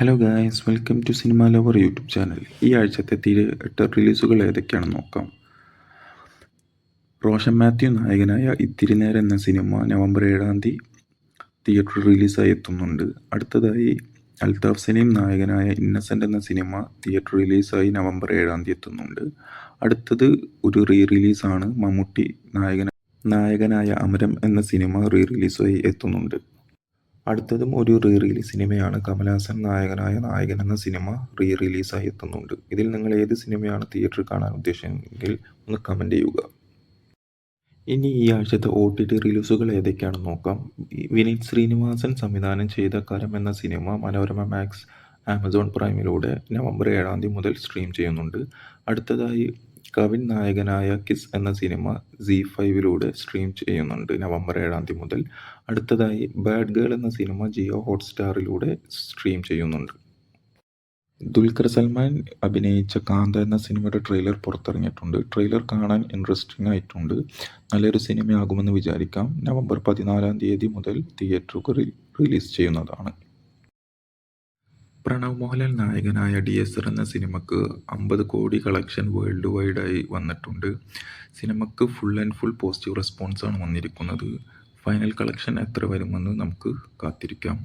Hello guys, welcome to cinema lover YouTube channel. ഈ ആഴ്ചത്തെ theatre റിലീസുകൾ ഏതൊക്കെയാണെന്ന് നോക്കാം. റോഷൻ മാത്യു നായകനായ ഇത്തിരി നേരം എന്ന സിനിമ നവംബർ 7 തിയേറ്ററിൽ റിലീസായി എത്തുന്നുണ്ട്. അടുത്തതായി അൽതാഫ് സലീം നായകനായ ഇന്നസെൻ്റ് എന്ന സിനിമ തിയേറ്റർ റിലീസായി നവംബർ 7 എത്തുന്നുണ്ട്. അടുത്തത് ഒരു റിലീസാണ്. മമ്മൂട്ടി നായകനായ അമരം എന്ന സിനിമ റിലീസായി എത്തുന്നുണ്ട്. അടുത്തതും ഒരു റിലീസ് സിനിമയാണ്. കമലഹാസൻ നായകനായ നായകൻ എന്ന സിനിമ റിലീസായി എത്തുന്നുണ്ട്. ഇതിൽ നിങ്ങൾ ഏത് സിനിമയാണ് തിയേറ്ററിൽ കാണാൻ ഉദ്ദേശിച്ചെങ്കിൽ ഒന്ന് കമൻറ്റ് ചെയ്യുക. ഇനി ഈ ആഴ്ചത്തെ OTT റിലീസുകൾ ഏതൊക്കെയാണെന്ന് നോക്കാം. വിനീത് ശ്രീനിവാസൻ സംവിധാനം ചെയ്ത കരം എന്ന സിനിമ മനോരമ മാക്സ് ആമസോൺ പ്രൈമിലൂടെ നവംബർ 7 മുതൽ സ്ട്രീം ചെയ്യുന്നുണ്ട്. അടുത്തതായി കവിൻ നായകനായ കിസ് എന്ന സിനിമ ZEE5 സ്ട്രീം ചെയ്യുന്നുണ്ട് നവംബർ 7 മുതൽ. അടുത്തതായി ബാഡ് ഗേൾ എന്ന സിനിമ ജിയോ ഹോട്ട്സ്റ്റാറിലൂടെ സ്ട്രീം ചെയ്യുന്നുണ്ട്. ദുൽഖർ സൽമാൻ അഭിനയിച്ച കാന്ത എന്ന സിനിമയുടെ ട്രെയിലർ പുറത്തിറങ്ങിയിട്ടുണ്ട്. ട്രെയിലർ കാണാൻ ഇൻട്രസ്റ്റിംഗ് ആയിട്ടുണ്ട്. നല്ലൊരു സിനിമയാകുമെന്ന് വിചാരിക്കാം. നവംബർ 14 മുതൽ തിയേറ്ററുകളിൽ റിലീസ് ചെയ്യുന്നതാണ്. പ്രണവ് മോഹൻലാൽ നായകനായ DSR എന്ന സിനിമക്ക് 50 കോടി കളക്ഷൻ വേൾഡ് വൈഡായി വന്നിട്ടുണ്ട്. സിനിമക്ക് ഫുൾ ആൻഡ് ഫുൾ പോസിറ്റീവ് റെസ്പോൺസാണ് വന്നിരിക്കുന്നത്. ഫൈനൽ കളക്ഷൻ എത്ര വരുമെന്ന് നമുക്ക് കാത്തിരിക്കാം.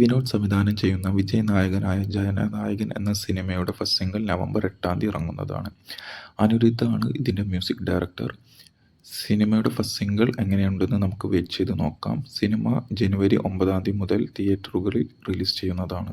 വിനോദ് സംവിധാനം ചെയ്യുന്ന വിജയ് നായകനായ ജനനായകൻ എന്ന സിനിമയുടെ ഫസ്റ്റ് സിംഗിൾ നവംബർ 8 ഇറങ്ങുന്നതാണ്. അനിരുദ്ധാണ് ഇതിൻ്റെ മ്യൂസിക് ഡയറക്ടർ. സിനിമയുടെ ഫസ്റ്റ് സിംഗിൾ എങ്ങനെയുണ്ടെന്ന് നമുക്ക് വെയിറ്റ് ചെയ്ത് നോക്കാം. സിനിമ ജനുവരി 9 മുതൽ തിയേറ്ററുകളിൽ റിലീസ് ചെയ്യുന്നതാണ്.